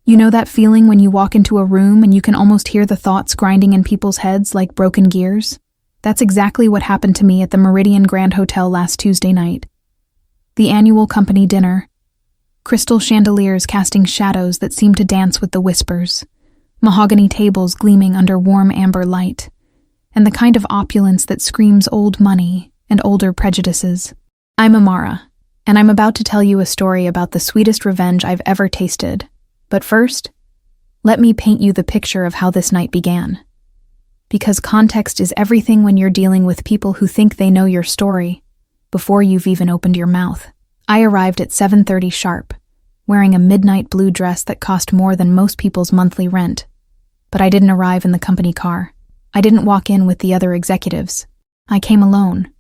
You know that feeling when you walk into a room and you can almost hear the thoughts grinding in people's heads like broken gears? That's exactly what happened to me at the Meridian Grand Hotel last Tuesday night. The annual company dinner. Crystal chandeliers casting shadows that seemed to dance with the whispers. Mahogany tables gleaming under warm amber light. And the kind of opulence that screams old money and older prejudices. I'm Amara, and I'm about to tell you a story about the sweetest revenge I've ever tasted. But first, let me paint you the picture of how this night began. Because context is everything when you're dealing with people who think they know your story before you've even opened your mouth. I arrived at 7:30 sharp, wearing a midnight blue dress that cost more than most people's monthly rent. But I didn't arrive in the company car. I didn't walk in with the other executives. I came alone.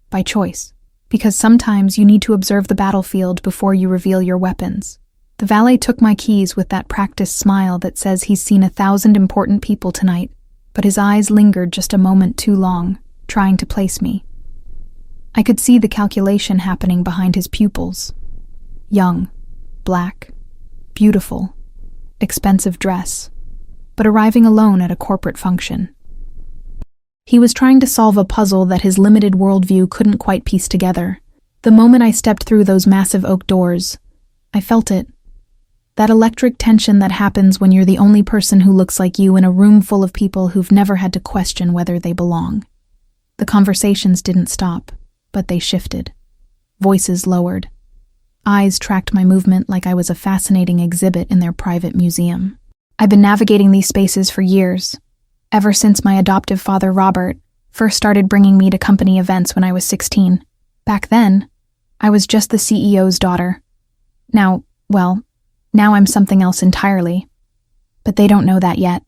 By choice. Because sometimes you need to observe the battlefield before you reveal your weapons. The valet took my keys with that practiced smile that says he's seen 1,000 important people tonight, but his eyes lingered just a moment too long, trying to place me. I could see the calculation happening behind his pupils. Young, black, beautiful, expensive dress, but arriving alone at a corporate function. He was trying to solve a puzzle that his limited worldview couldn't quite piece together. The moment I stepped through those massive oak doors, I felt it. That electric tension that happens when you're the only person who looks like you in a room full of people who've never had to question whether they belong. The conversations didn't stop, but they shifted. Voices lowered. Eyes tracked my movement like I was a fascinating exhibit in their private museum. I've been navigating these spaces for years, ever since my adoptive father, Robert, first started bringing me to company events when I was 16. Back then, I was just the CEO's daughter. Now I'm something else entirely. But they don't know that yet.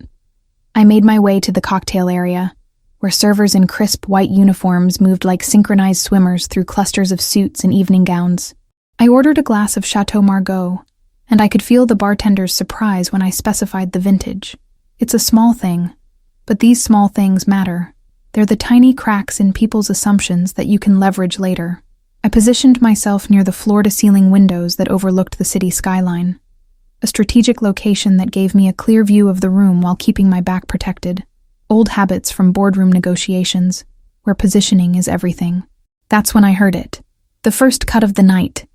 I made my way to the cocktail area, where servers in crisp white uniforms moved like synchronized swimmers through clusters of suits and evening gowns. I ordered a glass of Chateau Margaux, and I could feel the bartender's surprise when I specified the vintage. It's a small thing, but these small things matter. They're the tiny cracks in people's assumptions that you can leverage later. I positioned myself near the floor-to-ceiling windows that overlooked the city skyline, a strategic location that gave me a clear view of the room while keeping my back protected. Old habits from boardroom negotiations, where positioning is everything. That's when I heard it. The first cut of the night,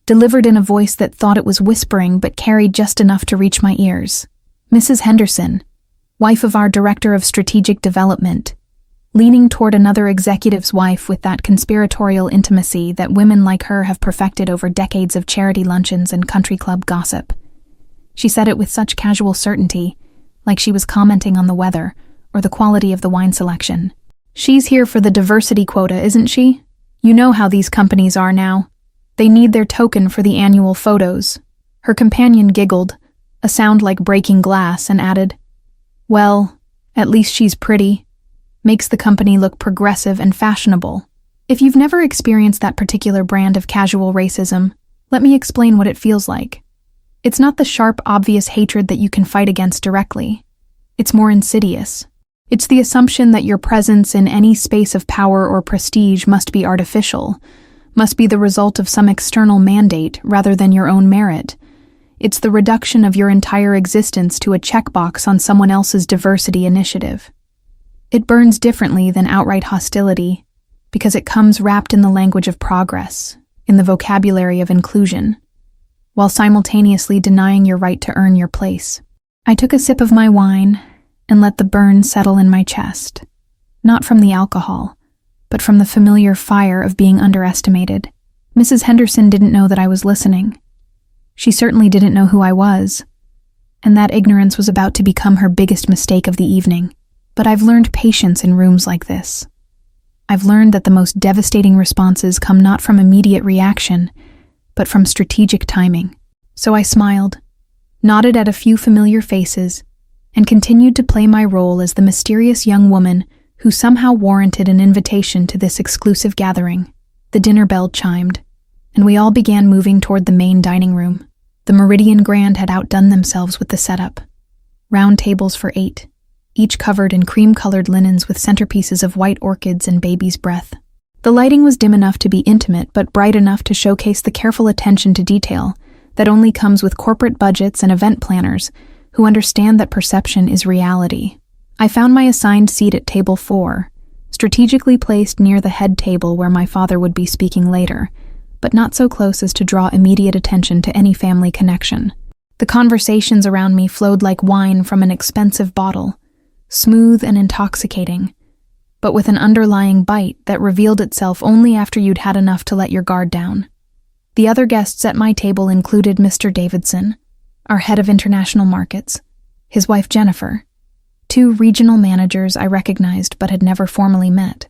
delivered in a voice that thought it was whispering but carried just enough to reach my ears. Mrs. Henderson, wife of our Director of Strategic Development, leaning toward another executive's wife with that conspiratorial intimacy that women like her have perfected over decades of charity luncheons and country club gossip. She said it with such casual certainty, like she was commenting on the weather or the quality of the wine selection. She's here for the diversity quota, isn't she? You know how these companies are now. They need their token for the annual photos. Her companion giggled, a sound like breaking glass, and added, "Well, at least she's pretty. Makes the company look progressive and fashionable." If you've never experienced that particular brand of casual racism, let me explain what it feels like. It's not the sharp, obvious hatred that you can fight against directly. It's more insidious. It's the assumption that your presence in any space of power or prestige must be artificial, must be the result of some external mandate rather than your own merit. It's the reduction of your entire existence to a checkbox on someone else's diversity initiative. It burns differently than outright hostility, because it comes wrapped in the language of progress, in the vocabulary of inclusion, while simultaneously denying your right to earn your place. I took a sip of my wine and let the burn settle in my chest, not from the alcohol, but from the familiar fire of being underestimated. Mrs. Henderson didn't know that I was listening. She certainly didn't know who I was, and that ignorance was about to become her biggest mistake of the evening. But I've learned patience in rooms like this. I've learned that the most devastating responses come not from immediate reaction, but from strategic timing. So I smiled, nodded at a few familiar faces, and continued to play my role as the mysterious young woman who somehow warranted an invitation to this exclusive gathering. The dinner bell chimed, and we all began moving toward the main dining room. The Meridian Grand had outdone themselves with the setup. Round tables for 8, each covered in cream-colored linens with centerpieces of white orchids and baby's breath. The lighting was dim enough to be intimate, but bright enough to showcase the careful attention to detail that only comes with corporate budgets and event planners who understand that perception is reality. I found my assigned seat at table 4, strategically placed near the head table where my father would be speaking later, but not so close as to draw immediate attention to any family connection. The conversations around me flowed like wine from an expensive bottle, smooth and intoxicating, but with an underlying bite that revealed itself only after you'd had enough to let your guard down. The other guests at my table included Mr. Davidson, our head of international markets, his wife Jennifer, 2 regional managers I recognized but had never formally met,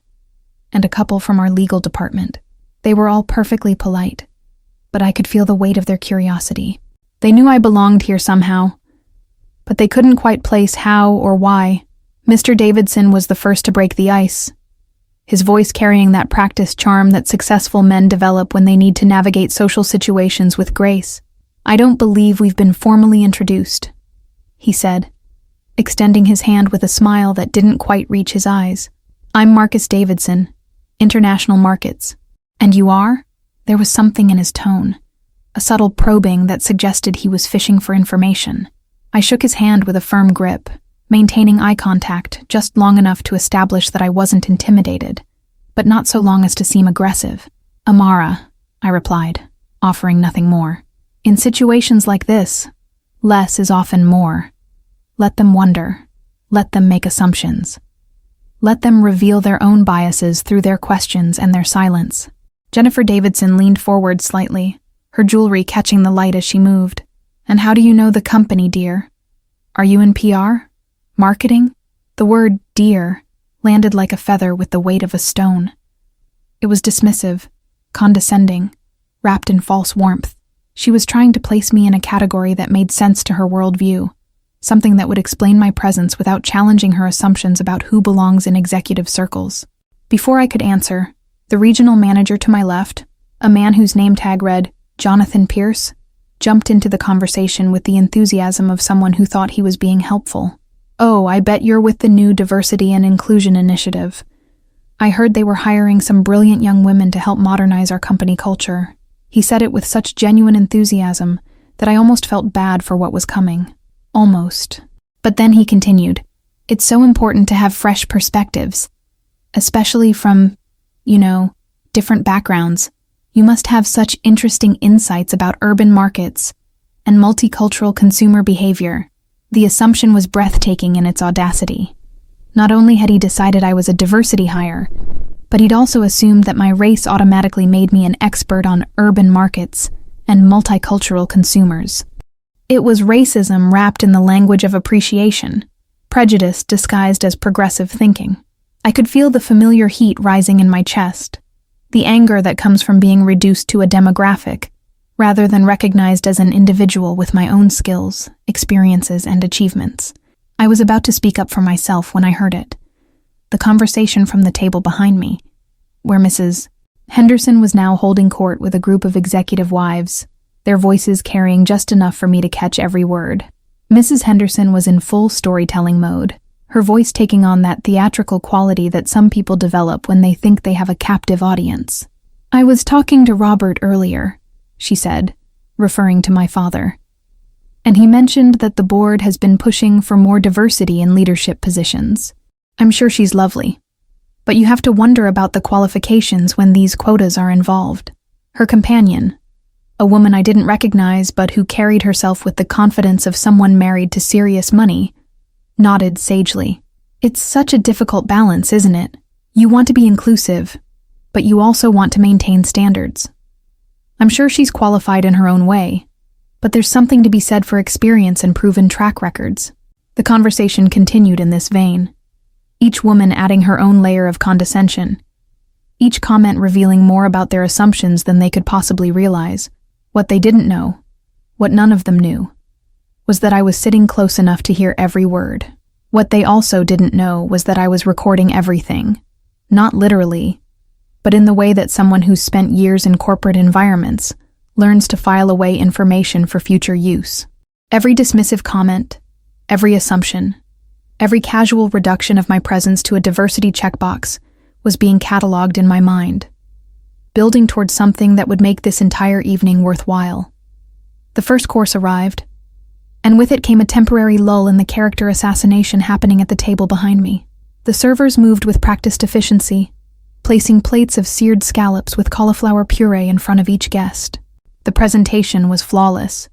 and a couple from our legal department. They were all perfectly polite, but I could feel the weight of their curiosity. They knew I belonged here somehow, but they couldn't quite place how or why. Mr. Davidson was the first to break the ice, his voice carrying that practiced charm that successful men develop when they need to navigate social situations with grace. "I don't believe we've been formally introduced," he said, extending his hand with a smile that didn't quite reach his eyes. "I'm Marcus Davidson, International Markets." "And you are?" There was something in his tone, a subtle probing that suggested he was fishing for information. I shook his hand with a firm grip, maintaining eye contact just long enough to establish that I wasn't intimidated, but not so long as to seem aggressive. "Amara," I replied, offering nothing more. In situations like this, less is often more. Let them wonder. Let them make assumptions. Let them reveal their own biases through their questions and their silence. Jennifer Davidson leaned forward slightly, her jewelry catching the light as she moved. "And how do you know the company, dear? Are you in PR? Marketing?" The word "dear" landed like a feather with the weight of a stone. It was dismissive, condescending, wrapped in false warmth. She was trying to place me in a category that made sense to her worldview, something that would explain my presence without challenging her assumptions about who belongs in executive circles. Before I could answer, the regional manager to my left, a man whose name tag read Jonathan Pierce, jumped into the conversation with the enthusiasm of someone who thought he was being helpful. "Oh, I bet you're with the new Diversity and Inclusion Initiative. I heard they were hiring some brilliant young women to help modernize our company culture." He said it with such genuine enthusiasm that I almost felt bad for what was coming. Almost. But then he continued, "It's so important to have fresh perspectives, especially from, different backgrounds. You must have such interesting insights about urban markets and multicultural consumer behavior." The assumption was breathtaking in its audacity. Not only had he decided I was a diversity hire, but he'd also assumed that my race automatically made me an expert on urban markets and multicultural consumers. It was racism wrapped in the language of appreciation, prejudice disguised as progressive thinking. I could feel the familiar heat rising in my chest, the anger that comes from being reduced to a demographic, rather than recognized as an individual with my own skills, experiences, and achievements. I was about to speak up for myself when I heard it. The conversation from the table behind me, where Mrs. Henderson was now holding court with a group of executive wives, their voices carrying just enough for me to catch every word. Mrs. Henderson was in full storytelling mode, her voice taking on that theatrical quality that some people develop when they think they have a captive audience. "I was talking to Robert earlier," she said, referring to my father, "and he mentioned that the board has been pushing for more diversity in leadership positions. I'm sure she's lovely, but you have to wonder about the qualifications when these quotas are involved." Her companion, a woman I didn't recognize but who carried herself with the confidence of someone married to serious money, nodded sagely. "It's such a difficult balance, isn't it? You want to be inclusive, but you also want to maintain standards. I'm sure she's qualified in her own way, but there's something to be said for experience and proven track records." The conversation continued in this vein, each woman adding her own layer of condescension, each comment revealing more about their assumptions than they could possibly realize. What they didn't know, what none of them knew, was that I was sitting close enough to hear every word. What they also didn't know was that I was recording everything, not literally, but in the way that someone who's spent years in corporate environments learns to file away information for future use. Every dismissive comment, every assumption, every casual reduction of my presence to a diversity checkbox was being cataloged in my mind, building towards something that would make this entire evening worthwhile. The first course arrived, and with it came a temporary lull in the character assassination happening at the table behind me. The servers moved with practiced efficiency, placing plates of seared scallops with cauliflower puree in front of each guest. The presentation was flawless,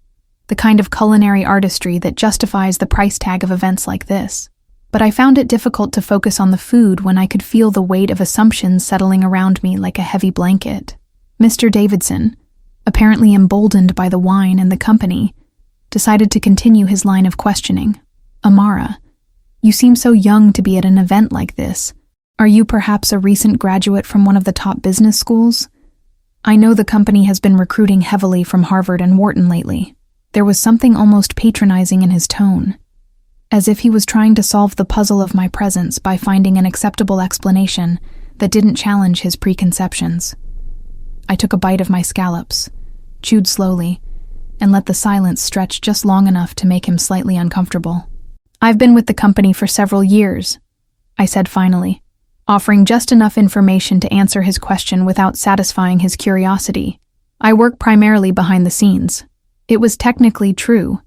the kind of culinary artistry that justifies the price tag of events like this. But I found it difficult to focus on the food when I could feel the weight of assumptions settling around me like a heavy blanket. Mr. Davidson, apparently emboldened by the wine and the company, decided to continue his line of questioning. "Amara, you seem so young to be at an event like this. Are you perhaps a recent graduate from one of the top business schools? I know the company has been recruiting heavily from Harvard and Wharton lately." There was something almost patronizing in his tone, as if he was trying to solve the puzzle of my presence by finding an acceptable explanation that didn't challenge his preconceptions. I took a bite of my scallops, chewed slowly, and let the silence stretch just long enough to make him slightly uncomfortable. "I've been with the company for several years," I said finally, offering just enough information to answer his question without satisfying his curiosity. "I work primarily behind the scenes." It was technically true,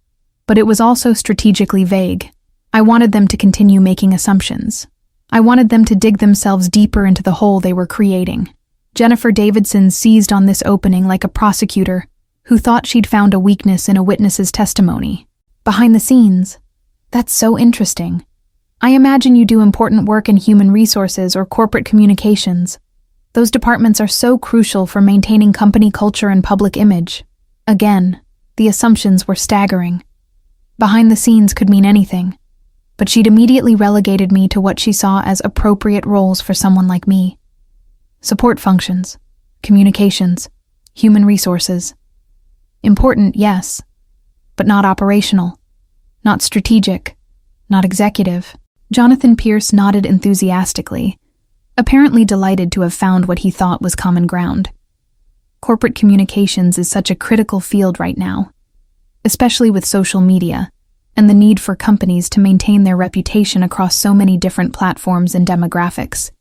but it was also strategically vague. I wanted them to continue making assumptions. I wanted them to dig themselves deeper into the hole they were creating. Jennifer Davidson seized on this opening like a prosecutor who thought she'd found a weakness in a witness's testimony. "Behind the scenes? That's so interesting. I imagine you do important work in human resources or corporate communications. Those departments are so crucial for maintaining company culture and public image." Again, the assumptions were staggering. Behind the scenes could mean anything, but she'd immediately relegated me to what she saw as appropriate roles for someone like me. Support functions, communications, human resources. Important, yes, but not operational, not strategic, not executive. Jonathan Pierce nodded enthusiastically, apparently delighted to have found what he thought was common ground. Corporate communications is such a critical field right now, especially with social media and the need for companies to maintain their reputation across so many different platforms and demographics.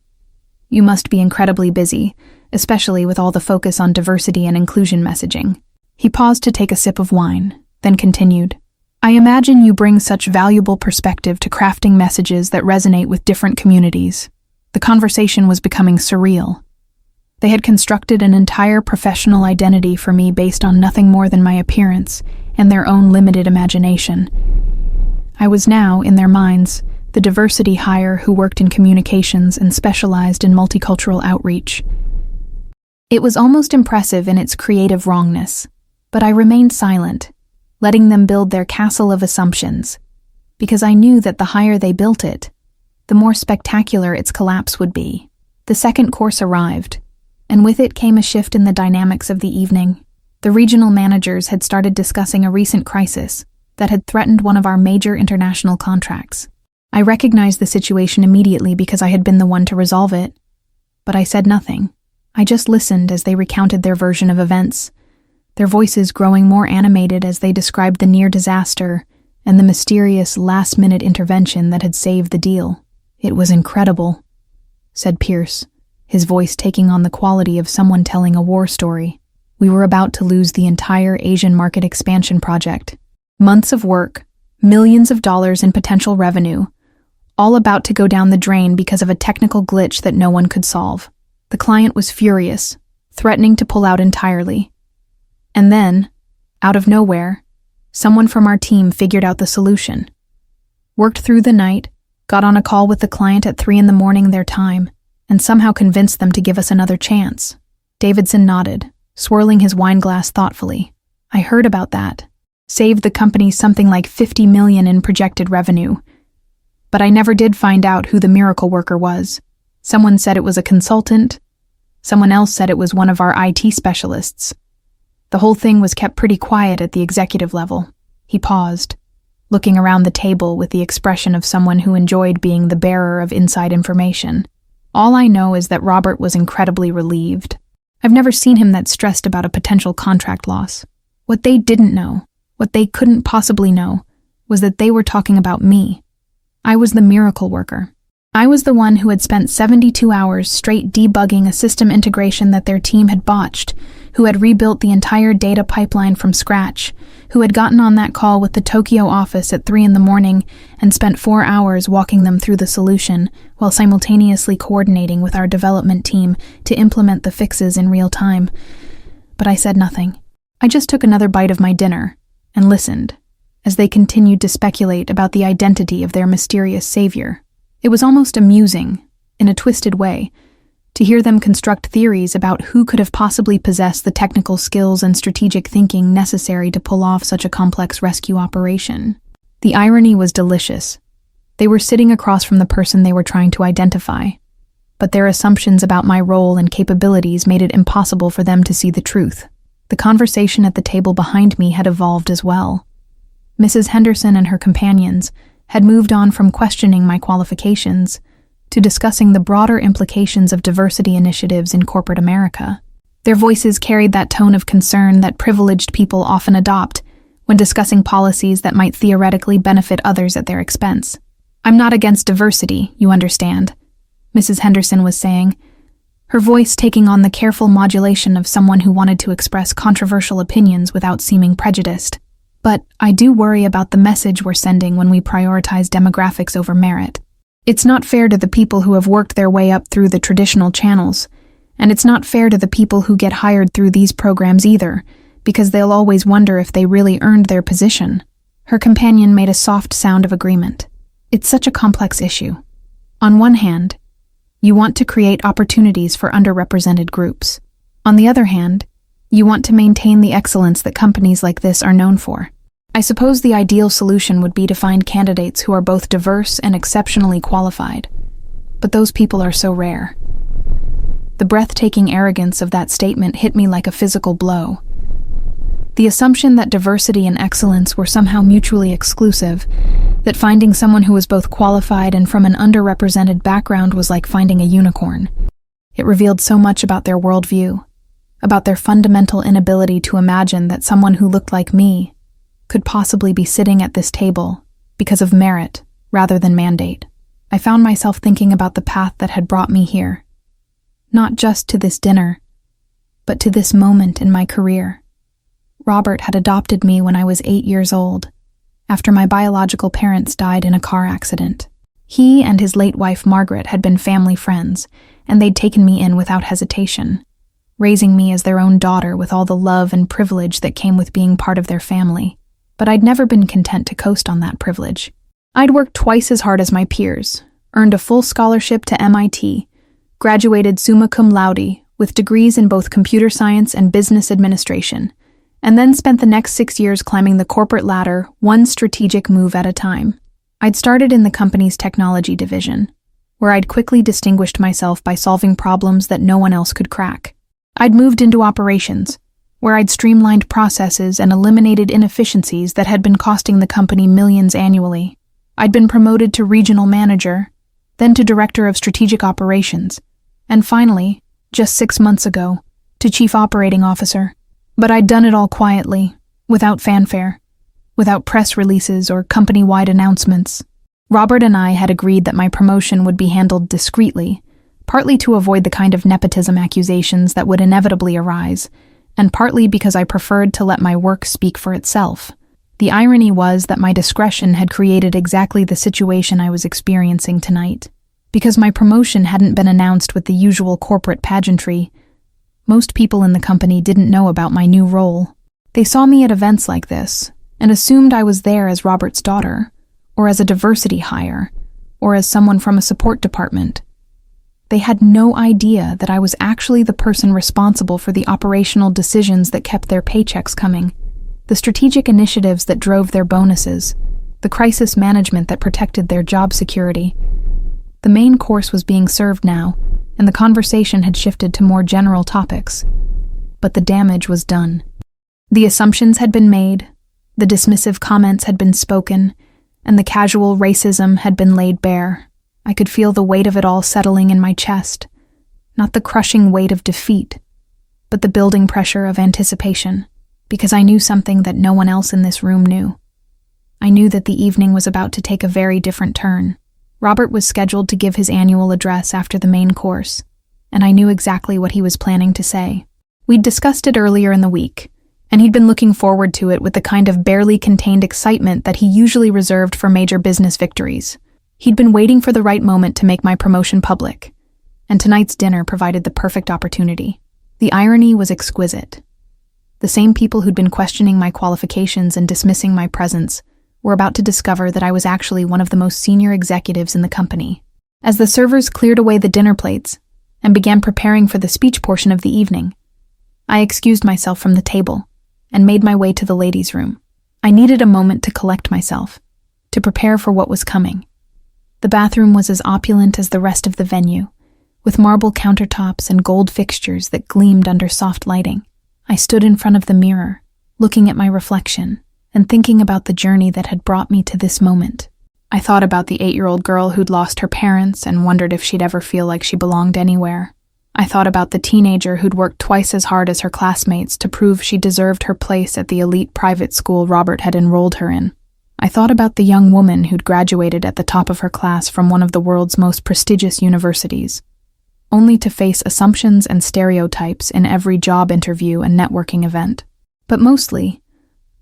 You must be incredibly busy, especially with all the focus on diversity and inclusion messaging. He paused to take a sip of wine, then continued, "I imagine you bring such valuable perspective to crafting messages that resonate with different communities." The conversation was becoming surreal. They had constructed an entire professional identity for me based on nothing more than my appearance and their own limited imagination. I was now, in their minds, the diversity hire who worked in communications and specialized in multicultural outreach. It was almost impressive in its creative wrongness, but I remained silent, letting them build their castle of assumptions, because I knew that the higher they built it, the more spectacular its collapse would be. The second course arrived, and with it came a shift in the dynamics of the evening. The regional managers had started discussing a recent crisis that had threatened one of our major international contracts. I recognized the situation immediately because I had been the one to resolve it, but I said nothing. I just listened as they recounted their version of events, their voices growing more animated as they described the near disaster and the mysterious last-minute intervention that had saved the deal. "It was incredible," said Pierce, his voice taking on the quality of someone telling a war story. "We were about to lose the entire Asian market expansion project. Months of work, millions of dollars in potential revenue, all about to go down the drain because of a technical glitch that no one could solve. The client was furious, threatening to pull out entirely. And then, out of nowhere, someone from our team figured out the solution. Worked through the night, got on a call with the client at 3 a.m. their time, and somehow convinced them to give us another chance." Davidson nodded, swirling his wine glass thoughtfully. "I heard about that. Saved the company something like $50 million in projected revenue. But I never did find out who the miracle worker was. Someone said it was a consultant. Someone else said it was one of our IT specialists. The whole thing was kept pretty quiet at the executive level." He paused, looking around the table with the expression of someone who enjoyed being the bearer of inside information. "All I know is that Robert was incredibly relieved. I've never seen him that stressed about a potential contract loss. What they didn't know, what they couldn't possibly know, was that they were talking about me. I was the miracle worker. I was the one who had spent 72 hours straight debugging a system integration that their team had botched, who had rebuilt the entire data pipeline from scratch, who had gotten on that call with the Tokyo office at 3 a.m. and spent 4 hours walking them through the solution while simultaneously coordinating with our development team to implement the fixes in real time. But I said nothing. I just took another bite of my dinner and listened as they continued to speculate about the identity of their mysterious savior. It was almost amusing, in a twisted way, to hear them construct theories about who could have possibly possessed the technical skills and strategic thinking necessary to pull off such a complex rescue operation. The irony was delicious. They were sitting across from the person they were trying to identify, but their assumptions about my role and capabilities made it impossible for them to see the truth. The conversation at the table behind me had evolved as well. Mrs. Henderson and her companions had moved on from questioning my qualifications to discussing the broader implications of diversity initiatives in corporate America. Their voices carried that tone of concern that privileged people often adopt when discussing policies that might theoretically benefit others at their expense. "I'm not against diversity, you understand," Mrs. Henderson was saying, her voice taking on the careful modulation of someone who wanted to express controversial opinions without seeming prejudiced. "But I do worry about the message we're sending when we prioritize demographics over merit. It's not fair to the people who have worked their way up through the traditional channels, and it's not fair to the people who get hired through these programs either, because they'll always wonder if they really earned their position." Her companion made a soft sound of agreement. "It's such a complex issue. On one hand, you want to create opportunities for underrepresented groups. On the other hand, you want to maintain the excellence that companies like this are known for. I suppose the ideal solution would be to find candidates who are both diverse and exceptionally qualified, but those people are so rare." The breathtaking arrogance of that statement hit me like a physical blow. The assumption that diversity and excellence were somehow mutually exclusive, that finding someone who was both qualified and from an underrepresented background was like finding a unicorn. It revealed so much about their worldview, about their fundamental inability to imagine that someone who looked like me could possibly be sitting at this table because of merit rather than mandate. I found myself thinking about the path that had brought me here, not just to this dinner, but to this moment in my career. Robert had adopted me when I was 8 years old, after my biological parents died in a car accident. He and his late wife Margaret had been family friends, and they'd taken me in without hesitation, raising me as their own daughter with all the love and privilege that came with being part of their family. But I'd never been content to coast on that privilege. I'd worked twice as hard as my peers, earned a full scholarship to MIT, graduated summa cum laude with degrees in both computer science and business administration, and then spent the next 6 years climbing the corporate ladder one strategic move at a time. I'd started in the company's technology division, where I'd quickly distinguished myself by solving problems that no one else could crack. I'd moved into operations, where I'd streamlined processes and eliminated inefficiencies that had been costing the company millions annually. I'd been promoted to regional manager, then to director of strategic operations, and finally, just 6 months ago, to chief operating officer. But I'd done it all quietly, without fanfare, without press releases or company-wide announcements. Robert and I had agreed that my promotion would be handled discreetly, partly to avoid the kind of nepotism accusations that would inevitably arise, and partly because I preferred to let my work speak for itself. The irony was that my discretion had created exactly the situation I was experiencing tonight. Because my promotion hadn't been announced with the usual corporate pageantry, most people in the company didn't know about my new role. They saw me at events like this and assumed I was there as Robert's daughter, or as a diversity hire, or as someone from a support department. They had no idea that I was actually the person responsible for the operational decisions that kept their paychecks coming, the strategic initiatives that drove their bonuses, the crisis management that protected their job security. The main course was being served now, and the conversation had shifted to more general topics. But the damage was done. The assumptions had been made, the dismissive comments had been spoken, and the casual racism had been laid bare. I could feel the weight of it all settling in my chest, not the crushing weight of defeat, but the building pressure of anticipation, because I knew something that no one else in this room knew. I knew that the evening was about to take a very different turn. Robert was scheduled to give his annual address after the main course, and I knew exactly what he was planning to say. We'd discussed it earlier in the week, and he'd been looking forward to it with the kind of barely contained excitement that he usually reserved for major business victories. He'd been waiting for the right moment to make my promotion public, and tonight's dinner provided the perfect opportunity. The irony was exquisite. The same people who'd been questioning my qualifications and dismissing my presence were about to discover that I was actually one of the most senior executives in the company. As the servers cleared away the dinner plates and began preparing for the speech portion of the evening, I excused myself from the table and made my way to the ladies' room. I needed a moment to collect myself, to prepare for what was coming. The bathroom was as opulent as the rest of the venue, with marble countertops and gold fixtures that gleamed under soft lighting. I stood in front of the mirror, looking at my reflection and thinking about the journey that had brought me to this moment. I thought about the 8-year-old girl who'd lost her parents and wondered if she'd ever feel like she belonged anywhere. I thought about the teenager who'd worked twice as hard as her classmates to prove she deserved her place at the elite private school Robert had enrolled her in. I thought about the young woman who'd graduated at the top of her class from one of the world's most prestigious universities, only to face assumptions and stereotypes in every job interview and networking event. But mostly,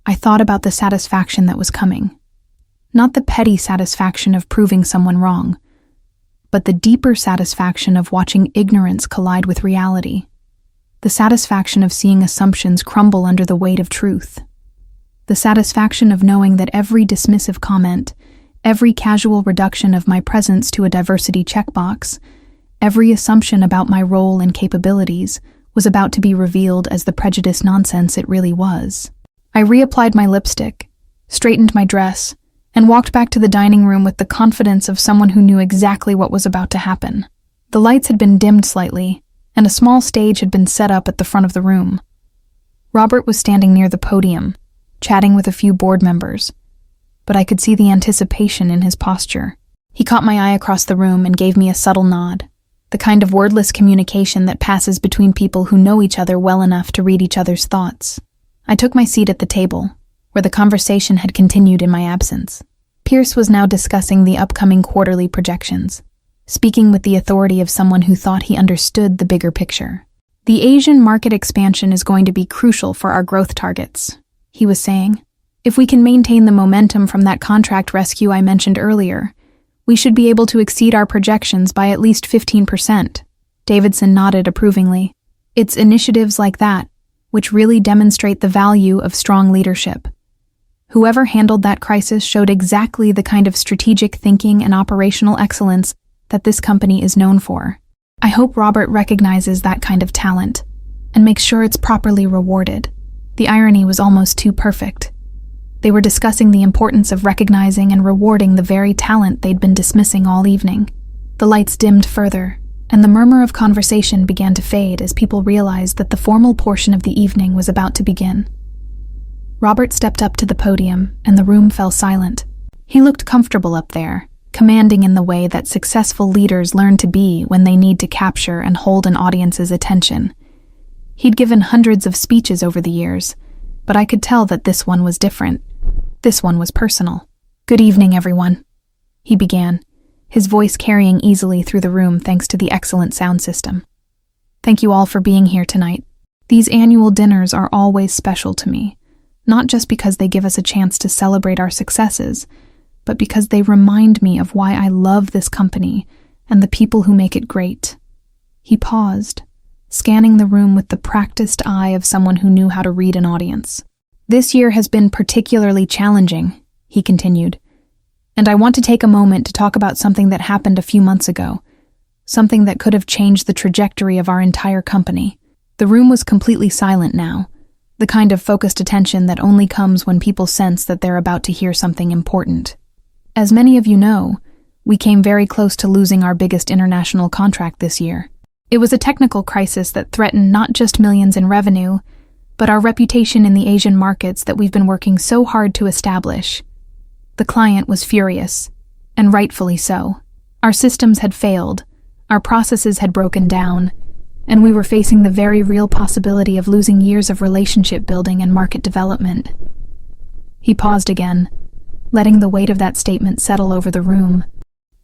I thought about the satisfaction that was coming. Not the petty satisfaction of proving someone wrong, but the deeper satisfaction of watching ignorance collide with reality. The satisfaction of seeing assumptions crumble under the weight of truth. The satisfaction of knowing that every dismissive comment, every casual reduction of my presence to a diversity checkbox, every assumption about my role and capabilities was about to be revealed as the prejudiced nonsense it really was. I reapplied my lipstick, straightened my dress, and walked back to the dining room with the confidence of someone who knew exactly what was about to happen. The lights had been dimmed slightly, and a small stage had been set up at the front of the room. Robert was standing near the podium, chatting with a few board members, but I could see the anticipation in his posture. He caught my eye across the room and gave me a subtle nod, the kind of wordless communication that passes between people who know each other well enough to read each other's thoughts. I took my seat at the table, where the conversation had continued in my absence. Pierce was now discussing the upcoming quarterly projections, speaking with the authority of someone who thought he understood the bigger picture. The Asian market expansion is going to be crucial for our growth targets, he was saying. If we can maintain the momentum from that contract rescue I mentioned earlier, we should be able to exceed our projections by at least 15%. Davidson nodded approvingly. It's initiatives like that which really demonstrate the value of strong leadership. Whoever handled that crisis showed exactly the kind of strategic thinking and operational excellence that this company is known for. I hope Robert recognizes that kind of talent and makes sure it's properly rewarded. The irony was almost too perfect. They were discussing the importance of recognizing and rewarding the very talent they'd been dismissing all evening. The lights dimmed further, and the murmur of conversation began to fade as people realized that the formal portion of the evening was about to begin. Robert stepped up to the podium, and the room fell silent. He looked comfortable up there, commanding in the way that successful leaders learn to be when they need to capture and hold an audience's attention. He'd given hundreds of speeches over the years, but I could tell that this one was different. This one was personal. "Good evening, everyone," he began, his voice carrying easily through the room thanks to the excellent sound system. "Thank you all for being here tonight. These annual dinners are always special to me, not just because they give us a chance to celebrate our successes, but because they remind me of why I love this company and the people who make it great." He paused, scanning the room with the practiced eye of someone who knew how to read an audience. "This year has been particularly challenging," he continued, "and I want to take a moment to talk about something that happened a few months ago, something that could have changed the trajectory of our entire company." The room was completely silent now, the kind of focused attention that only comes when people sense that they're about to hear something important. As many of you know, we came very close to losing our biggest international contract this year. It was a technical crisis that threatened not just millions in revenue, but our reputation in the Asian markets that we've been working so hard to establish. The client was furious, and rightfully so. Our systems had failed, our processes had broken down, and we were facing the very real possibility of losing years of relationship building and market development. He paused again, letting the weight of that statement settle over the room.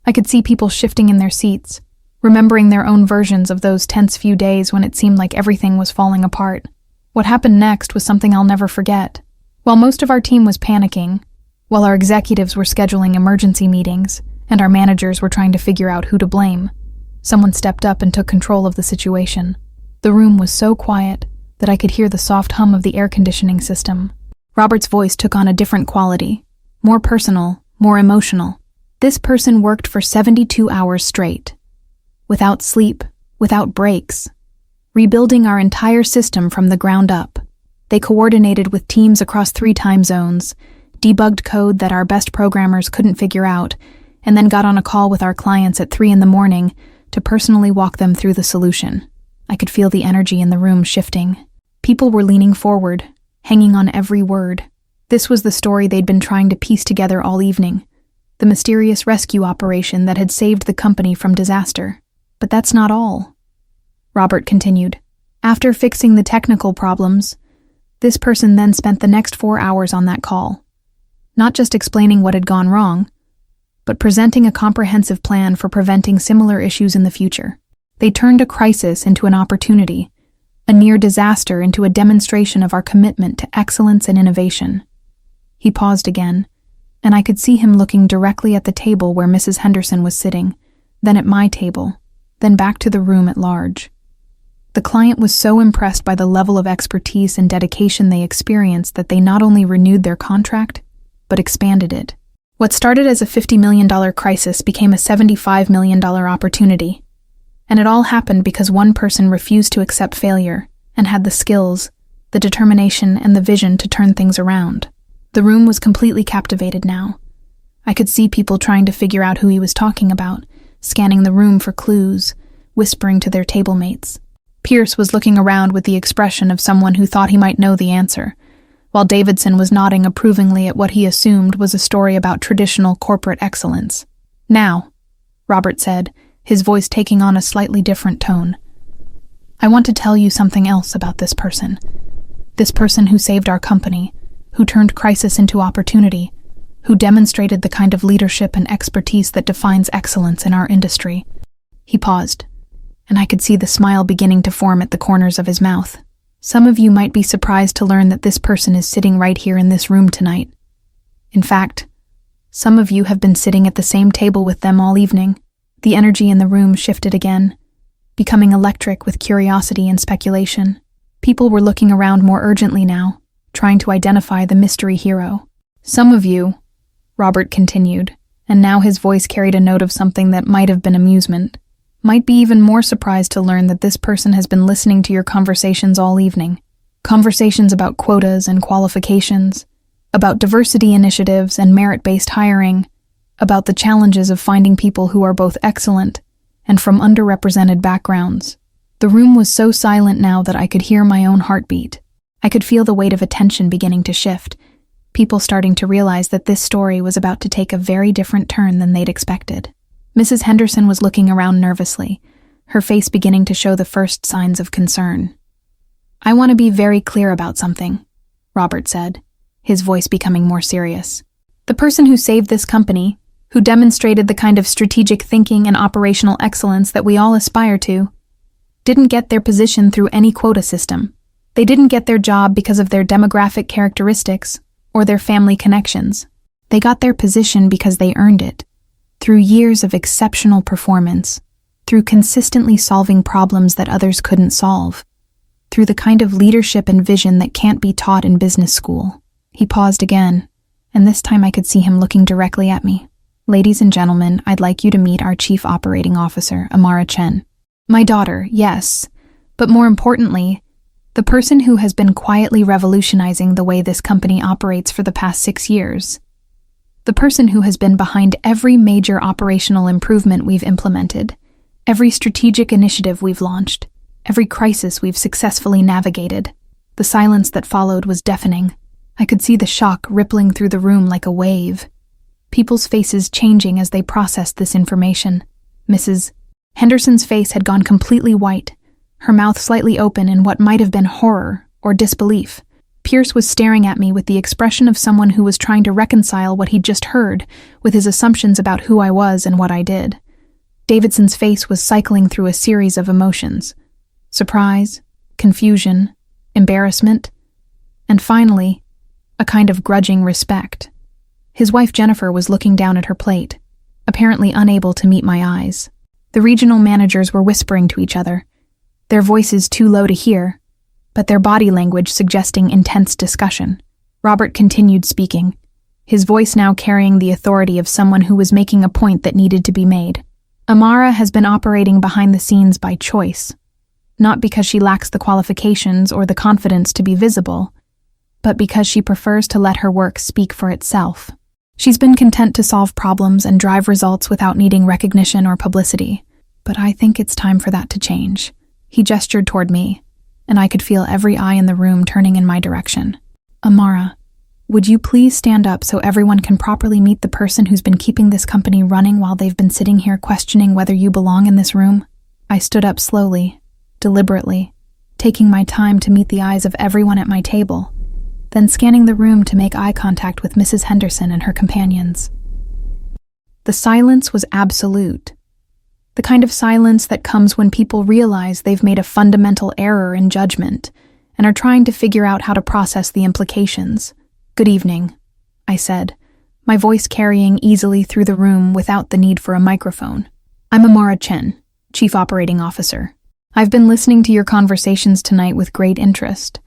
I could see people shifting in their seats, remembering their own versions of those tense few days when it seemed like everything was falling apart. What happened next was something I'll never forget. While most of our team was panicking, while our executives were scheduling emergency meetings, and our managers were trying to figure out who to blame, someone stepped up and took control of the situation. The room was so quiet that I could hear the soft hum of the air conditioning system. Robert's voice took on a different quality, more personal, more emotional. This person worked for 72 hours straight, without sleep, without breaks, rebuilding our entire system from the ground up. They coordinated with teams across 3 time zones, debugged code that our best programmers couldn't figure out, and then got on a call with our clients at 3 a.m. to personally walk them through the solution. I could feel the energy in the room shifting. People were leaning forward, hanging on every word. This was the story they'd been trying to piece together all evening, the mysterious rescue operation that had saved the company from disaster. But that's not all. Robert continued. After fixing the technical problems, this person then spent the next 4 hours on that call, not just explaining what had gone wrong, but presenting a comprehensive plan for preventing similar issues in the future. They turned a crisis into an opportunity, a near disaster into a demonstration of our commitment to excellence and innovation. He paused again, and I could see him looking directly at the table where Mrs. Henderson was sitting, then at my table, then back to the room at large. The client was so impressed by the level of expertise and dedication they experienced that they not only renewed their contract, but expanded it. What started as a $50 million crisis became a $75 million opportunity. And it all happened because one person refused to accept failure and had the skills, the determination, and the vision to turn things around. The room was completely captivated now. I could see people trying to figure out who he was talking about, scanning the room for clues, whispering to their table mates. Pierce was looking around with the expression of someone who thought he might know the answer, while Davidson was nodding approvingly at what he assumed was a story about traditional corporate excellence. Now, Robert said, his voice taking on a slightly different tone, I want to tell you something else about this person. This person who saved our company, who turned crisis into opportunity, who demonstrated the kind of leadership and expertise that defines excellence in our industry. He paused, and I could see the smile beginning to form at the corners of his mouth. Some of you might be surprised to learn that this person is sitting right here in this room tonight. In fact, some of you have been sitting at the same table with them all evening. The energy in the room shifted again, becoming electric with curiosity and speculation. People were looking around more urgently now, trying to identify the mystery hero. Some of you, Robert continued, and now his voice carried a note of something that might have been amusement, might be even more surprised to learn that this person has been listening to your conversations all evening. Conversations about quotas and qualifications, about diversity initiatives and merit-based hiring, about the challenges of finding people who are both excellent and from underrepresented backgrounds. The room was so silent now that I could hear my own heartbeat. I could feel the weight of attention beginning to shift, people starting to realize that this story was about to take a very different turn than they'd expected. Mrs. Henderson was looking around nervously, her face beginning to show the first signs of concern. I want to be very clear about something, Robert said, his voice becoming more serious. The person who saved this company, who demonstrated the kind of strategic thinking and operational excellence that we all aspire to, didn't get their position through any quota system. They didn't get their job because of their demographic characteristics or their family connections. They got their position because they earned it, through years of exceptional performance, through consistently solving problems that others couldn't solve, through the kind of leadership and vision that can't be taught in business school. He paused again, and this time I could see him looking directly at me. Ladies and gentlemen, I'd like you to meet our Chief Operating Officer, Amara Chen. My daughter, yes, but more importantly, the person who has been quietly revolutionizing the way this company operates for the past 6 years. The person who has been behind every major operational improvement we've implemented, every strategic initiative we've launched, every crisis we've successfully navigated. The silence that followed was deafening. I could see the shock rippling through the room like a wave, people's faces changing as they processed this information. Mrs. Henderson's face had gone completely white, her mouth slightly open in what might have been horror or disbelief. Pierce was staring at me with the expression of someone who was trying to reconcile what he'd just heard with his assumptions about who I was and what I did. Davidson's face was cycling through a series of emotions: surprise, confusion, embarrassment, and finally, a kind of grudging respect. His wife Jennifer was looking down at her plate, apparently unable to meet my eyes. The regional managers were whispering to each other, their voices too low to hear, but their body language suggesting intense discussion. Robert continued speaking, his voice now carrying the authority of someone who was making a point that needed to be made. Amara has been operating behind the scenes by choice, not because she lacks the qualifications or the confidence to be visible, but because she prefers to let her work speak for itself. She's been content to solve problems and drive results without needing recognition or publicity, but I think it's time for that to change. He gestured toward me, and I could feel every eye in the room turning in my direction. Amara, would you please stand up so everyone can properly meet the person who's been keeping this company running while they've been sitting here questioning whether you belong in this room? I stood up slowly, deliberately, taking my time to meet the eyes of everyone at my table, then scanning the room to make eye contact with Mrs. Henderson and her companions. The silence was absolute. The kind of silence that comes when people realize they've made a fundamental error in judgment and are trying to figure out how to process the implications. "Good evening," I said, my voice carrying easily through the room without the need for a microphone. "I'm Amara Chen, Chief Operating Officer. I've been listening to your conversations tonight with great interest,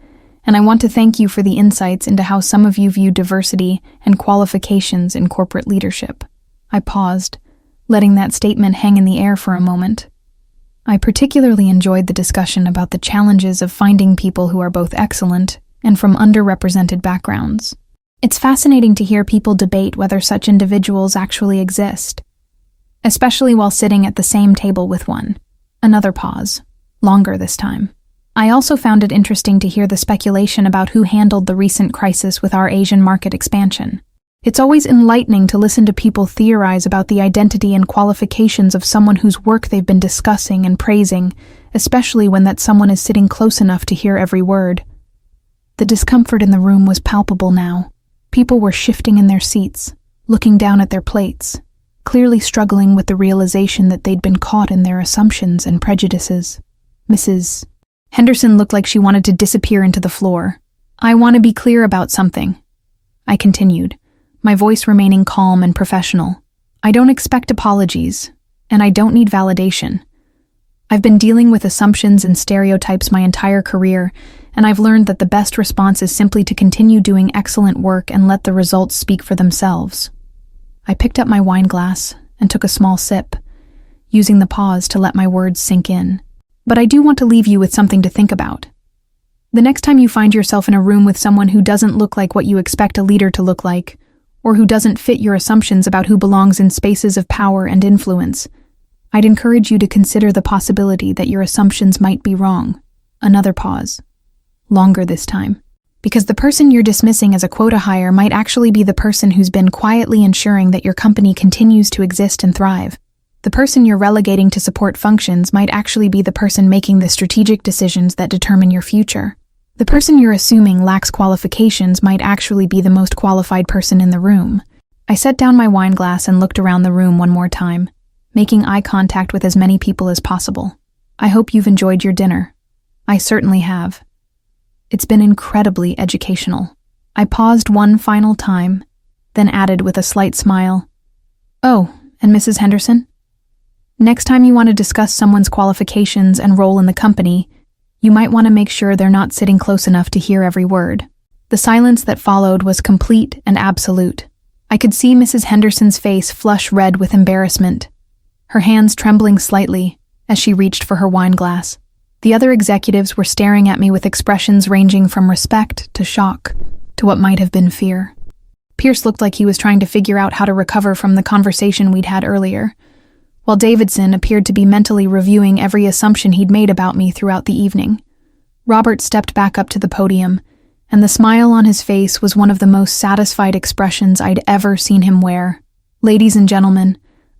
and I want to thank you for the insights into how some of you view diversity and qualifications in corporate leadership." I paused, letting that statement hang in the air for a moment. I particularly enjoyed the discussion about the challenges of finding people who are both excellent and from underrepresented backgrounds. It's fascinating to hear people debate whether such individuals actually exist, especially while sitting at the same table with one. Another pause, longer this time. I also found it interesting to hear the speculation about who handled the recent crisis with our Asian market expansion. It's always enlightening to listen to people theorize about the identity and qualifications of someone whose work they've been discussing and praising, especially when that someone is sitting close enough to hear every word. The discomfort in the room was palpable now. People were shifting in their seats, looking down at their plates, clearly struggling with the realization that they'd been caught in their assumptions and prejudices. Mrs. Henderson looked like she wanted to disappear into the floor. "I want to be clear about something," I continued, my voice remaining calm and professional. "I don't expect apologies, and I don't need validation. I've been dealing with assumptions and stereotypes my entire career, and I've learned that the best response is simply to continue doing excellent work and let the results speak for themselves." I picked up my wine glass and took a small sip, using the pause to let my words sink in. "But I do want to leave you with something to think about. The next time you find yourself in a room with someone who doesn't look like what you expect a leader to look like, or who doesn't fit your assumptions about who belongs in spaces of power and influence, I'd encourage you to consider the possibility that your assumptions might be wrong." Another pause, longer this time, because the person you're dismissing as a quota hire might actually be the person who's been quietly ensuring that your company continues to exist and thrive. The person you're relegating to support functions might actually be the person making the strategic decisions that determine your future. The person you're assuming lacks qualifications might actually be the most qualified person in the room. I set down my wine glass and looked around the room one more time, making eye contact with as many people as possible. "I hope you've enjoyed your dinner. I certainly have. It's been incredibly educational." I paused one final time, then added with a slight smile, "Oh, and Mrs. Henderson? Next time you want to discuss someone's qualifications and role in the company, you might want to make sure they're not sitting close enough to hear every word." The silence that followed was complete and absolute. I could see Mrs. Henderson's face flush red with embarrassment, her hands trembling slightly as she reached for her wine glass. The other executives were staring at me with expressions ranging from respect to shock to what might have been fear. Pierce looked like he was trying to figure out how to recover from the conversation we'd had earlier, while Davidson appeared to be mentally reviewing every assumption he'd made about me throughout the evening. Robert stepped back up to the podium, and the smile on his face was one of the most satisfied expressions I'd ever seen him wear. "Ladies and gentlemen,